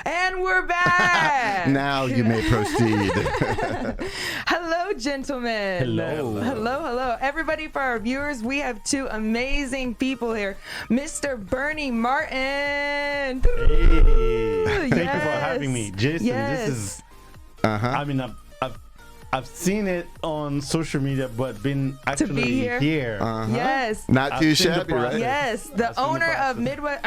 And we're back. Now you may proceed. Hello, gentlemen. Hello. Everybody, for our viewers, we have two amazing people here. Mr. Berny Martin. Hey, thank you for having me, Jason. Yes. This is, I mean, I've seen it on social media, but been actually here. Yes. Not too shabby, right? Yes, the owner of Midwest,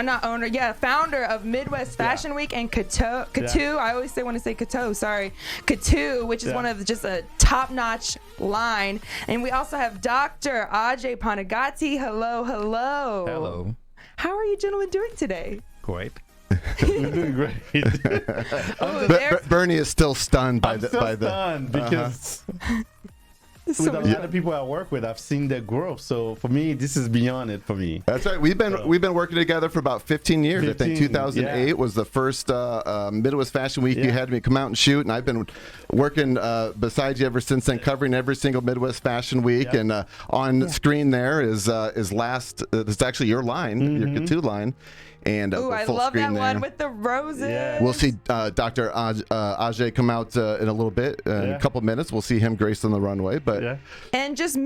founder of Midwest Fashion Week and Catou. I always want to say Catou, sorry. Catou, which is one of just a top-notch line. And we also have Dr. Ajay Ponugoti. Hello. How are you gentlemen doing today? Great. We're doing great. Bernie is still stunned by the. Stunned because with a lot of people I work with, I've seen their growth. So for me, this is beyond it for me. That's right. We've been working together for about 15 years. I think 2008 was the first Midwest Fashion Week you had me come out and shoot, and I've been working beside you ever since then, covering every single Midwest Fashion Week. And on screen there is it's actually your line, your Catou line. And I love that one with the roses. Yeah. We'll see Dr. Ajay come out in a little bit, in a couple minutes. We'll see him gracing the runway. But and just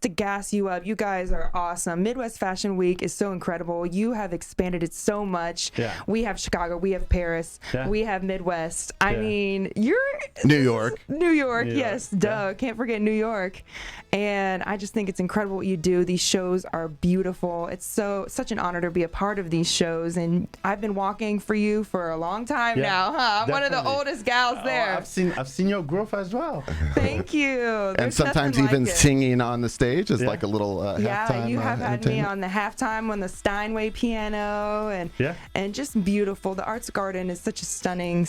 to gas you up, you guys are awesome. Midwest Fashion Week is so incredible. You have expanded it so much. Yeah. We have Chicago, we have Paris, we have Midwest. I mean, you're New York. Yes, duh. Can't forget New York. And I just think it's incredible what you do. These shows are beautiful. It's such an honor to be a part of these shows. And I've been walking for you for a long time now, huh? I'm one of the oldest gals there. I've seen your growth as well. Thank you. And sometimes even singing on the stage is like a little halftime. You have had me on the halftime on the Steinway piano, and just beautiful. The Arts Garden is such a stunning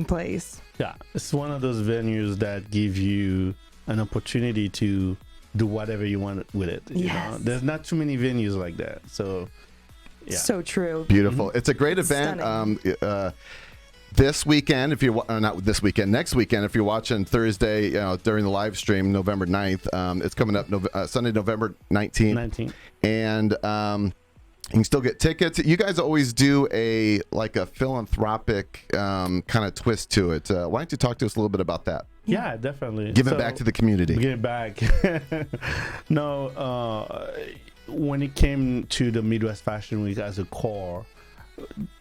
place. Yeah, it's one of those venues that give you an opportunity to do whatever you want with it. You know? There's not too many venues like that, so. Yeah. So true. Beautiful. It's a great event. This weekend, if you're not this weekend, next weekend, if you're watching Thursday, during the live stream, November 9th, it's coming up Sunday, November 19th. And you can still get tickets. You guys always do a philanthropic kind of twist to it. Why don't you talk to us a little bit about that? Yeah, definitely. Giving back to the community. Give back. When it came to the Midwest Fashion Week as a core,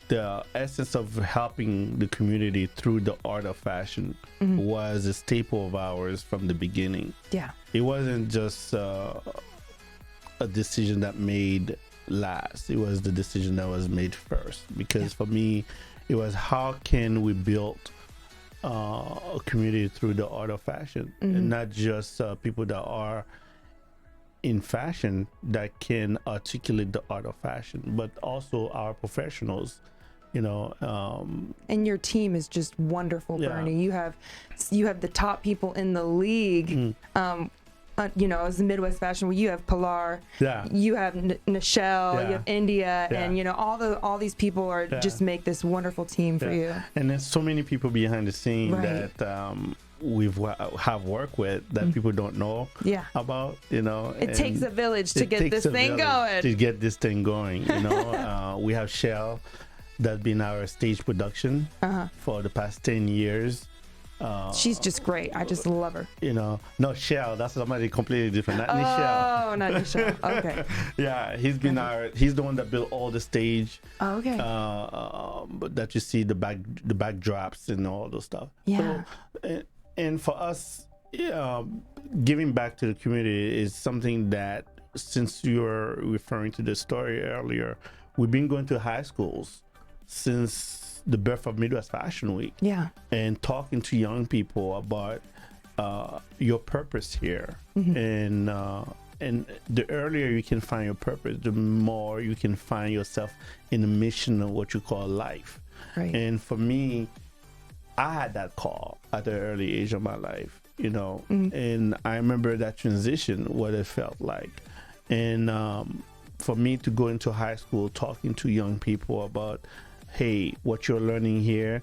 the essence of helping the community through the art of fashion was a staple of ours from the beginning. Yeah. It wasn't just a decision that made last. It was the decision that was made first. Because for me, it was how can we build a community through the art of fashion, and not just people that are in fashion that can articulate the art of fashion, but also our professionals, and your team is just wonderful, Bernie. You have the top people in the league. As the Midwest Fashion Week, you have Pilar, you have Michelle, you have India, and all these people are just make this wonderful team for you. And there's so many people behind the scene that have worked with that people don't know about. It takes a village to get this thing going. We have Shell that's been our stage production for the past 10 years. She's just great. I just love her. No, Shell, that's somebody completely different. Not Nichelle. Oh, not Nichelle. Okay. Yeah, he's the one that built all the stage. Oh, okay. That you see the backdrops and all those stuff. Yeah. So, and for us, giving back to the community is something that, since you were referring to the story earlier, we've been going to high schools since the birth of Midwest Fashion Week, and talking to young people about your purpose here, and the earlier you can find your purpose, the more you can find yourself in the mission of what you call life. Right. And for me, I had that call at the early age of my life, and I remember that transition, what it felt like, and for me to go into high school talking to young people about, hey, what you're learning here,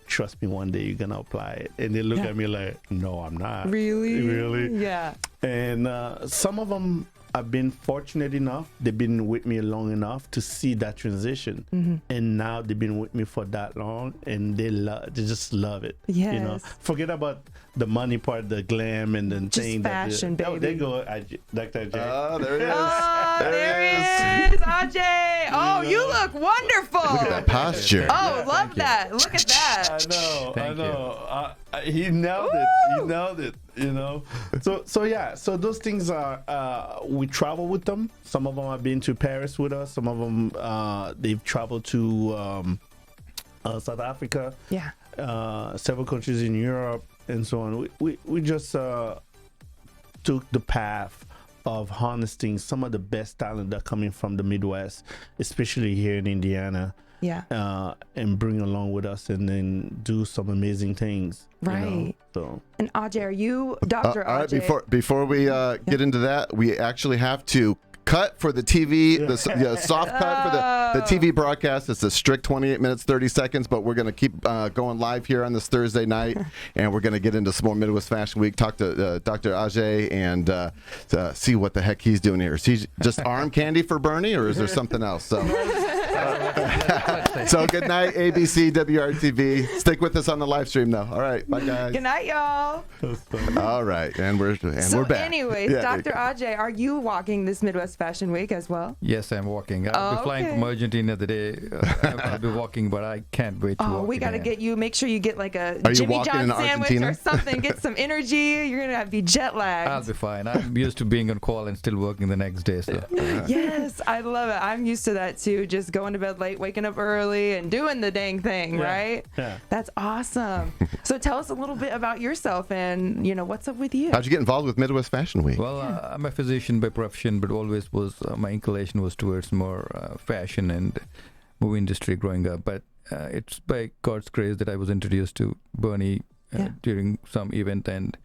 trust me, one day you're gonna apply it. And they look at me like, no, I'm not. Really? Yeah. And some of them I've been fortunate enough. They've been with me long enough to see that transition, and now they've been with me for that long, and they just love it. Yes. You know, forget about the money part, the glam, and then just thing. Fashion, baby. Oh, there go Dr. Ajay. Oh, there he is. Oh, there he is, Ajay. Oh, you look wonderful. Look at that posture. Oh, love that. Look at that. I know. He nailed it. He nailed it. You know. So those things are. We travel with them. Some of them have been to Paris with us. Some of them they've traveled to South Africa. Yeah. Several countries in Europe and so on. We just took the path of harnessing some of the best talent that coming from the Midwest, especially here in Indiana. Yeah. And bring along with us, and then do some amazing things. Right. You know? So. And Ajay, are you Dr. All right, Ajay? before we get into that, we actually have to cut for the TV, the soft cut for the TV broadcast. It's a strict 28 minutes, 30 seconds, but we're going to keep going live here on this Thursday night, and we're going to get into some more Midwest Fashion Week, talk to Dr. Ajay, and see what the heck he's doing here. Is he just arm candy for Bernie, or is there something else? So good night, ABC, WRTV. Stick with us on the live stream, though. All right, bye, guys. Good night, y'all. All right, and we're back. Anyways, Dr. Ajay, are you walking this Midwest Fashion Week as well? Yes, I'm walking. I'll be flying from Argentina today. I'll be walking, but I can't wait to walk. We got to get you. Make sure you get like a Are Jimmy you John in sandwich Argentina? or something. Get some energy. You're gonna be jet lagged. I'll be fine. I'm used to being on call and still working the next day. So. Yes, I love it. I'm used to that too. Just going to bed late, waking up early, and doing the dang thing, right? Yeah. That's awesome. So tell us a little bit about yourself and what's up with you. How'd you get involved with Midwest Fashion Week? Well, I'm a physician by profession, but always was my inclination was towards more fashion and movie industry growing up. But it's by God's grace that I was introduced to Bernie during some event, and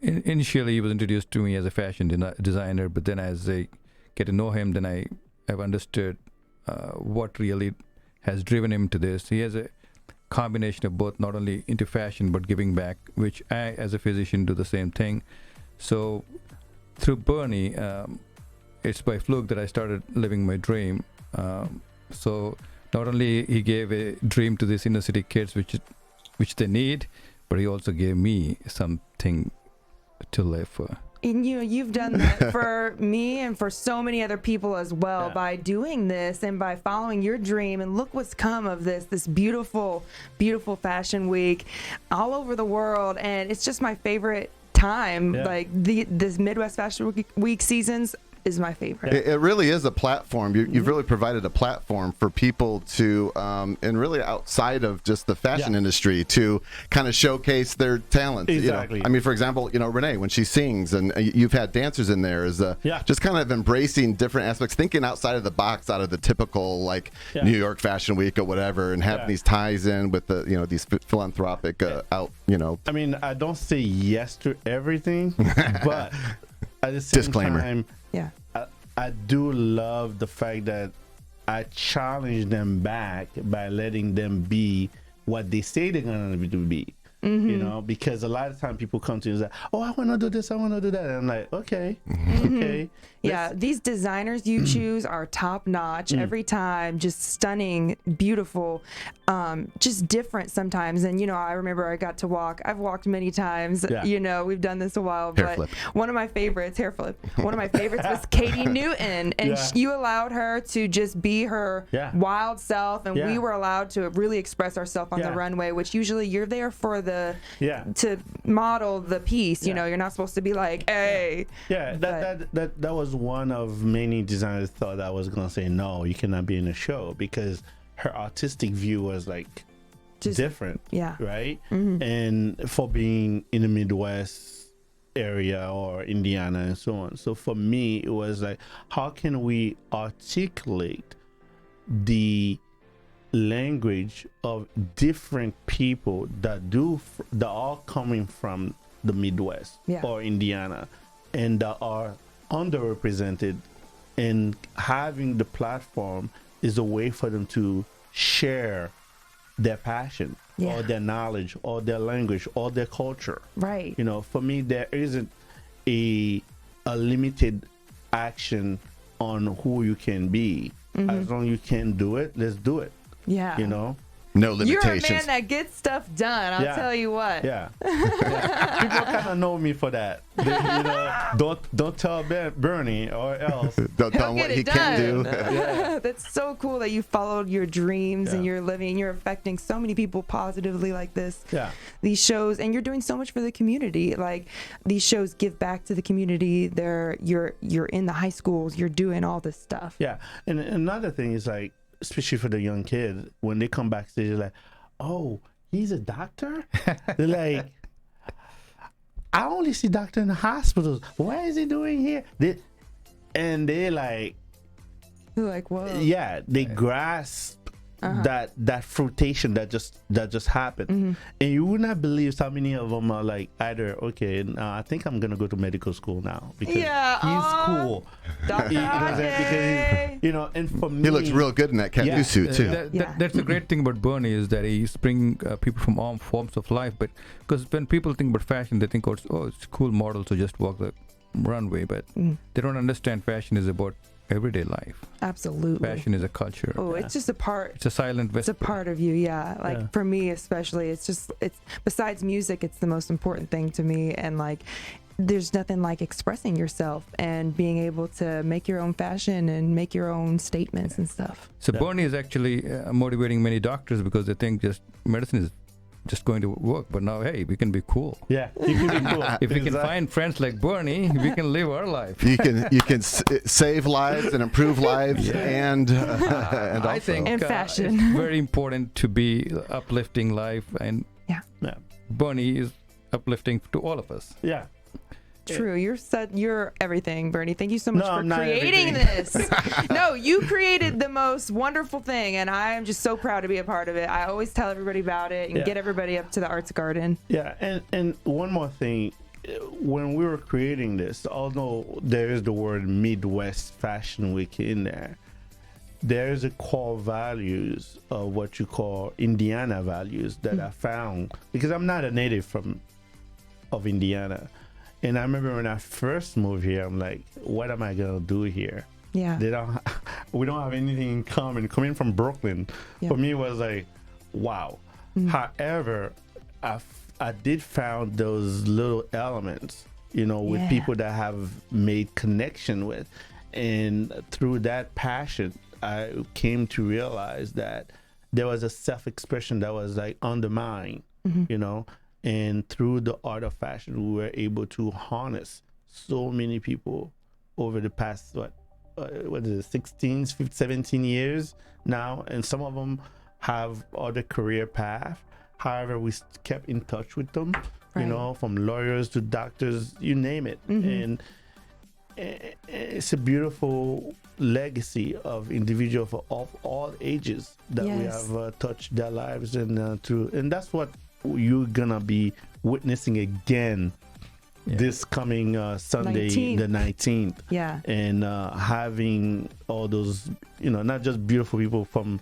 initially he was introduced to me as a fashion designer. But then as I get to know him, then I've understood what really has driven him to this. He has a combination of both, not only into fashion but giving back, which I as a physician do the same thing. So through Bernie, it's by fluke that I started living my dream. So not only he gave a dream to these inner city kids, which they need, but he also gave me something to live for. And you've done that for me and for so many other people as well by doing this and by following your dream. And look what's come of this beautiful, beautiful fashion week all over the world. And it's just my favorite time. Like this Midwest Fashion Week seasons is my favorite. It really is a platform. You've really provided a platform for people to, and really outside of just the fashion industry, to kind of showcase their talent. Exactly. I mean, for example, Renee, when she sings, and you've had dancers in there, is just kind of embracing different aspects, thinking outside of the box, out of the typical New York Fashion Week or whatever, and having these ties in with the these philanthropic I mean, I don't say yes to everything, but at the same disclaimer. time, I do love the fact that I challenge them back by letting them be what they say they're going to be. Because a lot of time people come to you and say, oh, I want to do this, I want to do that. And I'm like, okay. Yeah, these designers you choose are top notch every time, just stunning, beautiful, just different sometimes. And, I remember I got to walk. I've walked many times, we've done this a while. Hair but flip. One of my favorites, hair flip, one of my favorites was Katie Newton. And you allowed her to just be her wild self. And we were allowed to really express ourselves on the runway, which usually you're there for to model the piece. You're not supposed to be like, hey. That was one of many designers thought I was gonna say no, you cannot be in a show, because her artistic view was just different, right? And for being in the Midwest area or Indiana and so on. So for me, it was like, how can we articulate the language of different people that are coming from the Midwest or Indiana, and that are underrepresented, and having the platform is a way for them to share their passion or their knowledge or their language or their culture. Right. For me, there isn't a limited action on who you can be. As long as you can do it, let's do it. Yeah. You know? No You're a limitations. man that gets stuff done. I'll tell you what. Yeah. People kind of know me for that. Don't tell Bernie or else. Don't tell him what he can do. That's so cool that you followed your dreams and you're living. You're affecting so many people positively like this. Yeah. These shows, and you're doing so much for the community. Like these shows give back to the community. You're in the high schools. You're doing all this stuff. Yeah. And another thing is like, especially for the young kids, when they come backstage, they're like, "Oh, he's a doctor?" They're like, "I only see doctor in the hospitals. What is he doing here?" They're like, Whoa. yeah, they grasp that fruitation that just happened, and you would not believe how many of them are like, either I think I'm gonna go to medical school now because he's cool. Dr. Ajay. Because and for me, He looks real good in that Catou suit too. That's the great thing about Bernie is that he's bringing people from all forms of life. But because when people think about fashion, they think, oh, it's cool models who just walk the runway, but they don't understand fashion is about everyday life. Absolutely. Fashion is a culture. Oh, it's just a part. It's a silent whisper. It's a part of you, Like for me especially, it's besides music, it's the most important thing to me. And like, there's nothing like expressing yourself and being able to make your own fashion and make your own statements and stuff. So Bernie is actually motivating many doctors because they think just medicine is just going to work, but now, hey, we can be cool. Yeah, you can be cool. If we can find friends like Bernie, we can live our life. You can save lives and improve lives, and I think and fashion. It's very important to be uplifting life, and Bernie is uplifting to all of us. Yeah. True. You're everything, Bernie. Thank you so much for not creating this. No, you created the most wonderful thing, and I am just so proud to be a part of it. I always tell everybody about it and get everybody up to the Arts Garden. Yeah, and one more thing. When we were creating this, although there is the word Midwest Fashion Week in there is a core values of what you call Indiana values that I found, because I'm not a native of Indiana. And I remember when I first moved here, I'm like, what am I going to do here? Yeah. We don't have anything in common. Coming from Brooklyn, for me, it was like, wow. However, I did found those little elements, with people that have made connection with. And through that passion, I came to realize that there was a self-expression that was like undermined, And through the art of fashion, we were able to harness so many people over the past, 16, 15, 17 years now. And some of them have other career paths. However, we kept in touch with them, from lawyers to doctors, you name it. And it's a beautiful legacy of individuals of all ages that we have touched their lives and that's what you're gonna be witnessing again this coming Sunday, 19th. The 19th. Yeah. And having all those, not just beautiful people from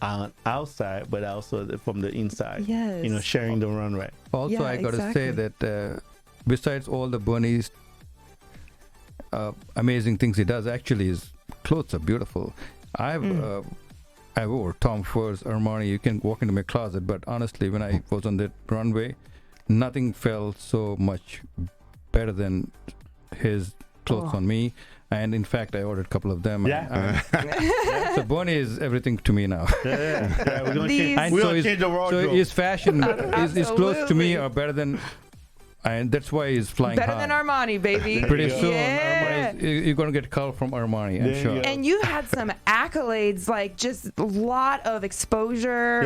outside, but also from the inside. Yes. Sharing the runway. Also, I got to say that besides all the Bernie's amazing things he does, actually his clothes are beautiful. I wore Tom Ford's Armani. You can walk into my closet, but honestly, when I was on the runway, nothing felt so much better than his clothes on me. And in fact, I ordered a couple of them. So Bernie is everything to me now. We're going to change the wardrobe. So his fashion, his clothes to me are better than. And that's why he's flying better high. than Armani, baby. Pretty soon, you're going to get a call from Armani, I'm sure. And you had some accolades, like just a lot of exposure.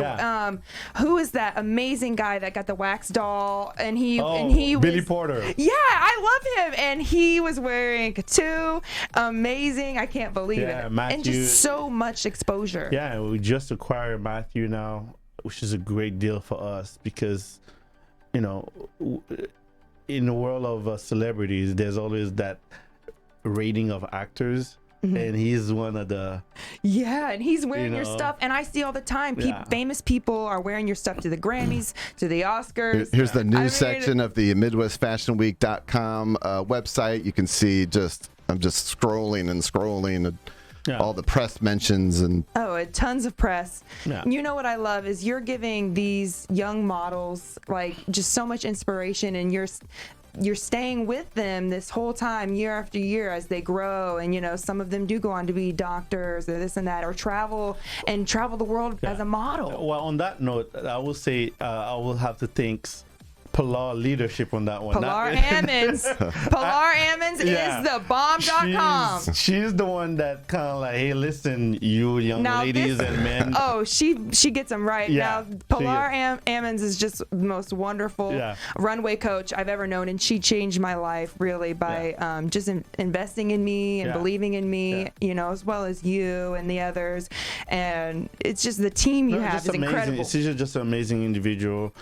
Who is that amazing guy that got the wax doll? And he was Billy Porter. Yeah, I love him. And he was wearing Catou. Amazing. I can't believe it. Matthew, and just so much exposure. Yeah, we just acquired Matthew now, which is a great deal for us because, in the world of celebrities, there's always that rating of actors, and he's one of the. Yeah, and he's wearing your stuff, and I see all the time. Famous people are wearing your stuff to the Grammys, to the Oscars. Here's the news section of the MidwestFashionWeek.com website. You can see just I'm just scrolling and scrolling. And all the press mentions and tons of press. Yeah. You know what I love is you're giving these young models like just so much inspiration, and you're staying with them this whole time, year after year, as they grow. And some of them do go on to be doctors or this and that, or travel the world as a model. Well, on that note, I will say I will have to thank Pilar leadership on that one. Pilar Ammons. Pilar Ammons is the bomb.com. She's the one that kind of like, hey, listen, you young ladies and men. Oh, she gets them right. Yeah, now, Pilar Ammons is just the most wonderful runway coach I've ever known, and she changed my life really by just investing in me and believing in me, as well as you and the others. And it's just the team you have is amazing. incredible. She's just an amazing individual.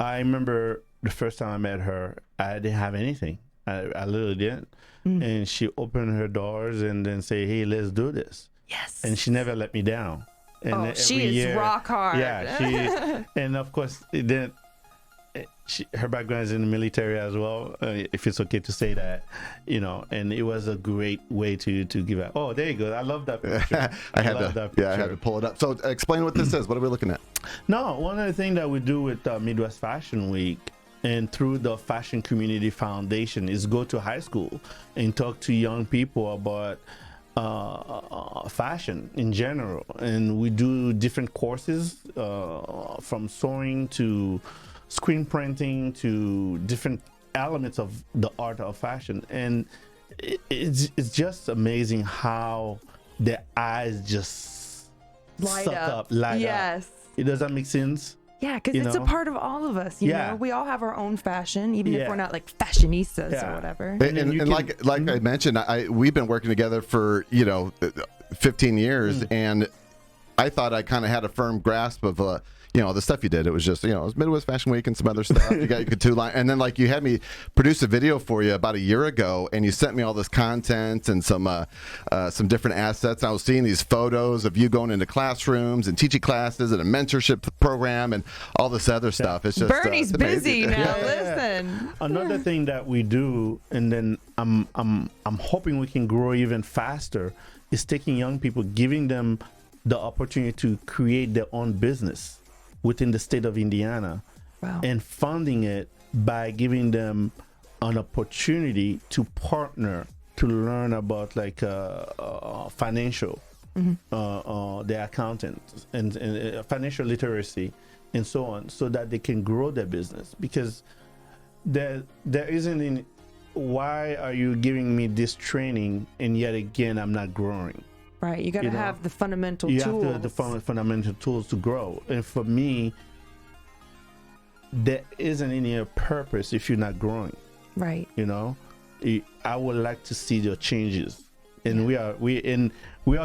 I remember the first time I met her, I didn't have anything. I literally didn't. And she opened her doors and then say, hey, let's do this. Yes. And she never let me down. And she is rock hard. Yeah. And of course, her background is in the military as well, if it's okay to say that, and it was a great way to give out. Oh, there you go. I love that picture. I had to pull it up. So explain what this is. What are we looking at? No, one of the things that we do with Midwest Fashion Week and through the Fashion Community Foundation is go to high school and talk to young people about fashion in general. And we do different courses from sewing to screen printing to different elements of the art of fashion. And it's just amazing how their eyes just light up. Yes. Does that make sense? Yeah, because it's a part of all of us. You know, we all have our own fashion, even if we're not like fashionistas or whatever. And like I mentioned, we've been working together for 15 years, and I thought I kind of had a firm grasp of the stuff you did. It was just it was Midwest Fashion Week and some other stuff. You got your Catou line, and then like you had me produce a video for you about a year ago, and you sent me all this content and some different assets. And I was seeing these photos of you going into classrooms and teaching classes and a mentorship program and all this other stuff. It's just Bernie's busy now. Listen, another thing that we do, and then I'm hoping we can grow even faster, is taking young people, giving them the opportunity to create their own business within the state of Indiana, and funding it by giving them an opportunity to partner to learn about like financial, their accountants and financial literacy and so on, so that they can grow their business. Because there isn't any, why are you giving me this training and yet again I'm not growing? Right, you got to have the fundamental tools. You have to have the fundamental tools to grow. And for me, there isn't any purpose if you're not growing. Right. I would like to see the changes, and we are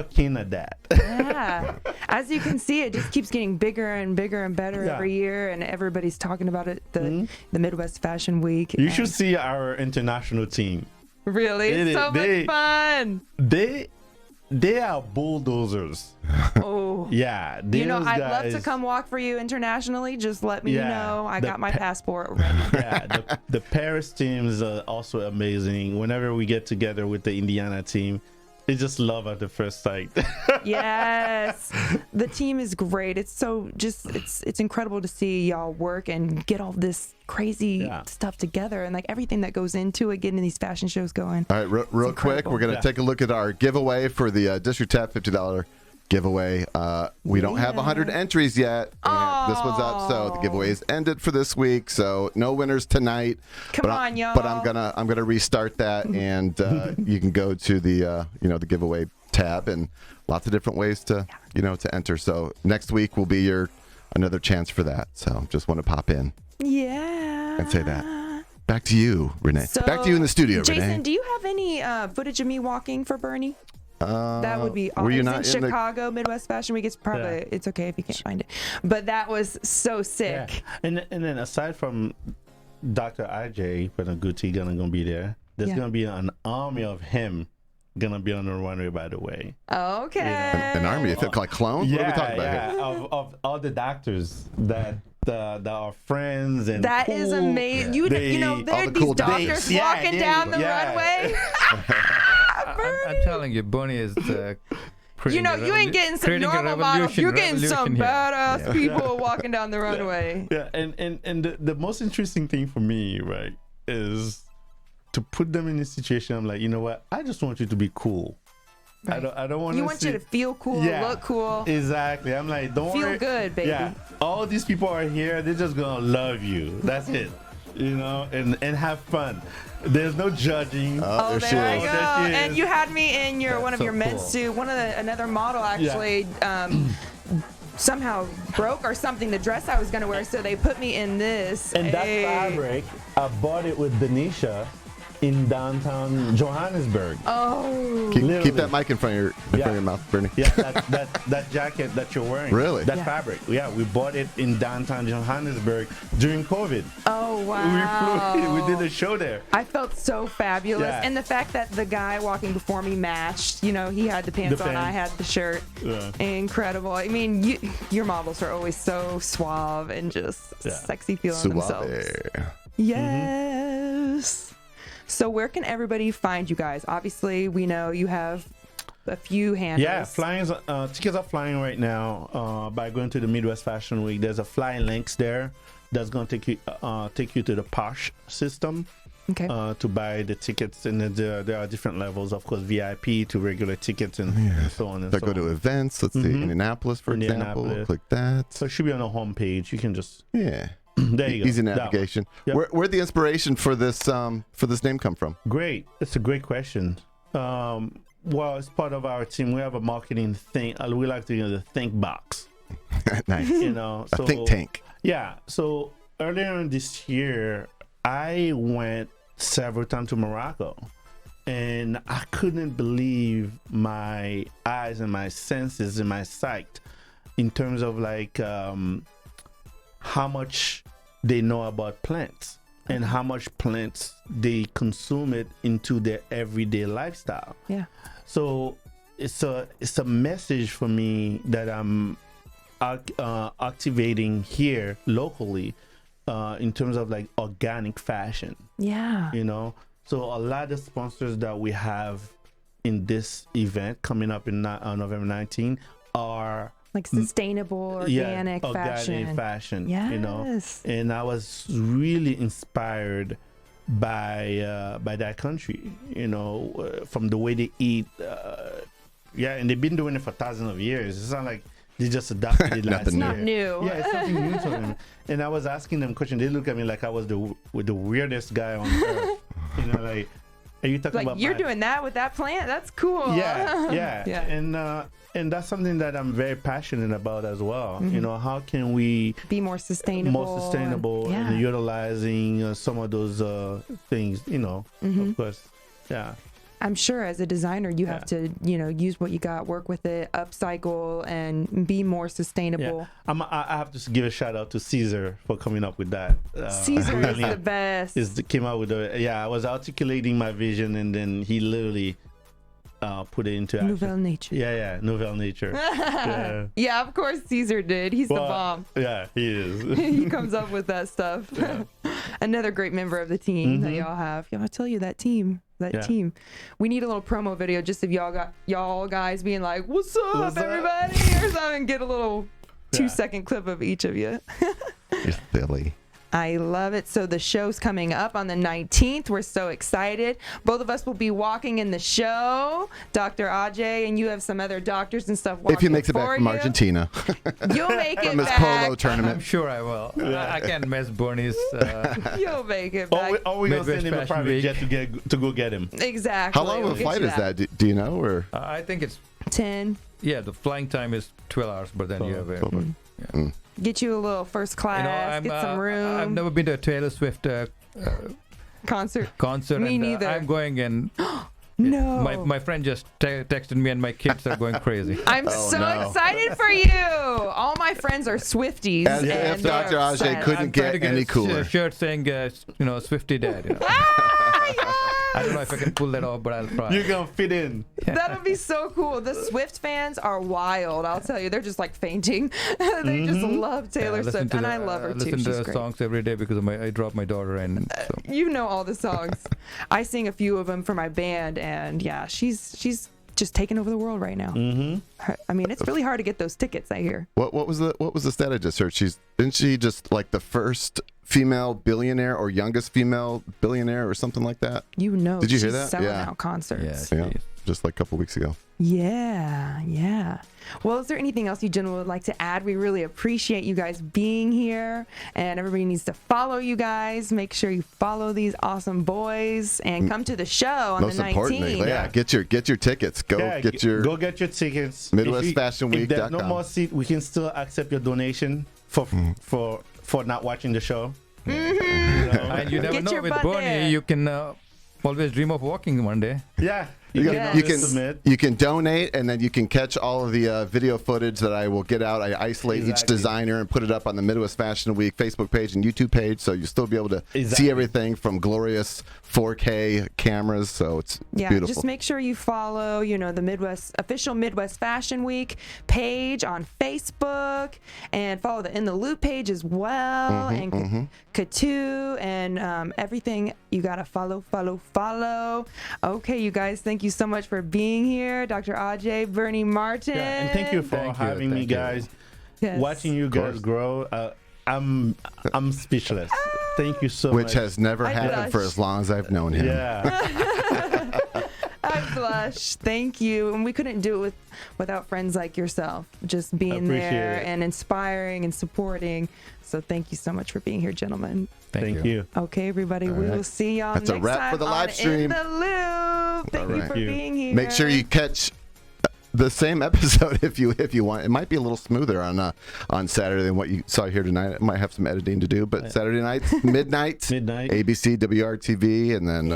keen at that. Yeah, as you can see, it just keeps getting bigger and bigger and better every year, and everybody's talking about it. The Midwest Fashion Week. You should see our international team. Really, it's so much fun. They are bulldozers. Oh. Yeah. I'd love to come walk for you internationally. Just let me know. I got my passport ready. Yeah. The Paris teams are also amazing. Whenever we get together with the Indiana team, they just love at the first sight. Yes. The team is great. It's so it's incredible to see y'all work and get all this crazy stuff together, and like everything that goes into it, getting these fashion shows going. All right, real quick, we're going to take a look at our giveaway for the District Tap $50 giveaway. We don't have 100 entries yet, and this one's up, so the giveaway is ended for this week. So no winners tonight. Come on, y'all! But I'm gonna restart that, and you can go to the the giveaway tab, and lots of different ways to to enter. So next week will be another chance for that. So just want to pop in. Yeah. And say that. Back to you, Renee. Back to you in the studio, Jason, Renee. do you have any footage of me walking for Bernie? That would be awesome. Were you in not in Chicago, Midwest Fashion Week? It's probably it's okay if you can't find it. But that was so sick. Yeah. And then aside from Dr. Ajay Ponugoti gonna be there, there's gonna be an army of him gonna be on the runway, by the way. Okay. An army? It like clones? What are we talking about here? Of all the doctors that are friends and that is amazing. There are these doctors walking down the runway. I'm telling you, Bernie is. You know, you ain't getting some normal models. You're getting some badass people walking down the runway. Yeah, and the most interesting thing for me, right, is to put them in a situation. I'm like, you know what? I just want you to be cool. Right. I don't want. You want you to feel cool, look cool. Exactly. I'm like, don't feel worry. good, baby. Yeah. All these people are here. They're just gonna love you. That's it. You know, and have fun. There's no judging. Oh, there I go. And you had me in one of your men's suit. Another model actually somehow broke or something the dress I was going to wear, so they put me in this. And that fabric, I bought it with Denisha in downtown Johannesburg. Oh. Keep that mic in front of your mouth, Bernie. Yeah, that jacket that you're wearing. Really? That fabric. Yeah, we bought it in downtown Johannesburg during COVID. Oh, wow. We did a show there. I felt so fabulous. Yeah. And the fact that the guy walking before me matched, you know, he had the pants on, I had the shirt. Yeah. Incredible. I mean, your models are always so suave and just sexy feeling themselves. Yes. So where can everybody find you guys? Obviously, we know you have a few handles. Yeah, tickets are flying right now by going to the Midwest Fashion Week. There's a fly links there that's going to take you to the Posh system to buy the tickets. And there are different levels, of course, VIP to regular tickets and so on and so on. Go to events. Let's see, Indianapolis, for example. Click that. So it should be on the homepage. You can just... There you go. Easy navigation. Yep. Where'd the inspiration for this name come from? Great. That's a great question. Well, it's part of our team. We have a marketing thing. We like to use the think box. Nice. You know, a think tank. Yeah. So earlier in this year, I went several times to Morocco, and I couldn't believe my eyes and my senses and my sight in terms of like how much they know about plants and how much plants they consume it into their everyday lifestyle. Yeah. So it's a message for me that I'm activating here locally in terms of like organic fashion. Yeah. You know, so a lot of sponsors that we have in this event coming up in November 19 are like sustainable, organic fashion. Yes. You know, and I was really inspired by that country, you know, from the way they eat. And they've been doing it for thousands of years. It's not like they just adopted it last year. It's not new. Yeah, it's something new to them. And I was asking them questions. They look at me like I was the weirdest guy on earth. You know, like, are you talking about you're doing that with that plant? That's cool. Yeah. And that's something that I'm very passionate about as well. You know, how can we be more sustainable? And utilizing some of those things, you know, of course. Yeah. I'm sure as a designer, you have to, you know, use what you got, work with it, upcycle, and be more sustainable. Yeah. I have to give a shout out to Caesar for coming up with that. Caesar is the best. Came out with I was articulating my vision, and then he literally put it into action. Nouvelle nature. Yeah, Nouvelle nature. Yeah, of course Caesar did. He's the bomb. Yeah, he is. He comes up with that stuff. Yeah. Another great member of the team that y'all have. Y'all, I tell you, that team. We need a little promo video just of y'all guys being like, "What's up, everybody?" or something. Get a little 2-second clip of each of you. You're silly. I love it. So the show's coming up on the 19th. We're so excited. Both of us will be walking in the show. Dr. Ajay, and you have some other doctors and stuff walking. If he makes it back from Argentina. You'll make it from his back. polo tournament. I'm sure I will. I can't miss Bernie's. You'll make it back. Or we're going to send him a private jet to go get him. Exactly. How long of a flight is that? Do you know? Or I think it's 10. Yeah, the flying time is 12 hours, but then you have get you a little first class, get some room. I've never been to a Taylor Swift concert. Me and neither. I'm going and no. My friend just texted me and my kids are going crazy. I'm excited for you. All my friends are Swifties. If Dr. Ajay couldn't get any cooler. Shirt saying, Swiftie Dad. You know. Yes! I don't know if I can pull that off, but I'll try. You're gonna fit in. That would be so cool. The Swift fans are wild. I'll tell you, they're just like fainting. They just love Taylor Swift, and I love her too. Listen She's to her great. songs every day because I drop my daughter, and so. You know all the songs. I sing a few of them for my band, and yeah, she's just taking over the world right now. I mean, it's really hard to get those tickets, I hear. What was the stat I just heard? Isn't she just like the first female billionaire or youngest female billionaire or something like that? You know, Did you hear she's that? selling Yeah. out concerts. Yeah, just like a couple weeks ago. Yeah. Well, is there anything else you gentlemen would like to add? We really appreciate you guys being here, and everybody needs to follow you guys. Make sure you follow these awesome boys and come to the show on Most the 19th. importantly, get your tickets. Go get your tickets. MidwestFashionWeek.com. If there's no more seat, we can still accept your donation for not watching the show. And you never Get know, your with butt Bernie, there. you can always dream of walking one day. Yeah. You can donate, and then you can catch all of the video footage that I will get out. I isolate each designer and put it up on the Midwest Fashion Week Facebook page and YouTube page, so you'll still be able to see everything from glorious 4K cameras. So it's beautiful. Just make sure you follow, the official Midwest Fashion Week page on Facebook, and follow the In the Loop page as well, and Catou, and everything. You gotta follow. Okay, you guys, thank you so much for being here, Dr. Ajay, Berny Martin. Yeah, and thank you for having me, guys. Yes. Watching you guys grow, I'm speechless. Thank you so much. Which has never happened for as long as I've known him. Yeah. I blush. Thank you. And we couldn't do it without friends like yourself, just being there and inspiring and supporting. So thank you so much for being here, gentlemen. Thank you. Okay, everybody. We will see y'all That's next a wrap time for the on live stream. In the Loop. Thank you for being here. Make sure you catch the same episode if you want. It might be a little smoother on Saturday than what you saw here tonight. It might have some editing to do, but Saturday nights, midnight, ABC, WRTV, and then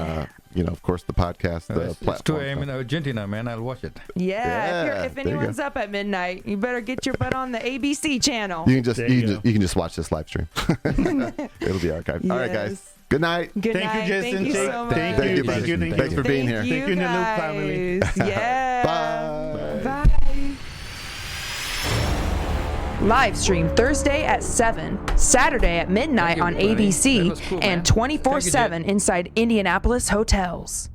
of course the podcast, the platform. It's 2 a.m. in Argentina, man. I'll watch it. Yeah, if anyone's up at midnight, you better get your butt on the ABC channel. You can just watch this live stream. It'll be archived. Yes. All right, guys. Good night. Good Thank night. you, Jason. Thank you so much. Thank you. Thanks for being here. Thank you, In the Loop family. Yeah. Bye. Bye. Live stream Thursday at 7, Saturday at midnight on ABC, That was cool, man. and 24/7 inside Indianapolis hotels.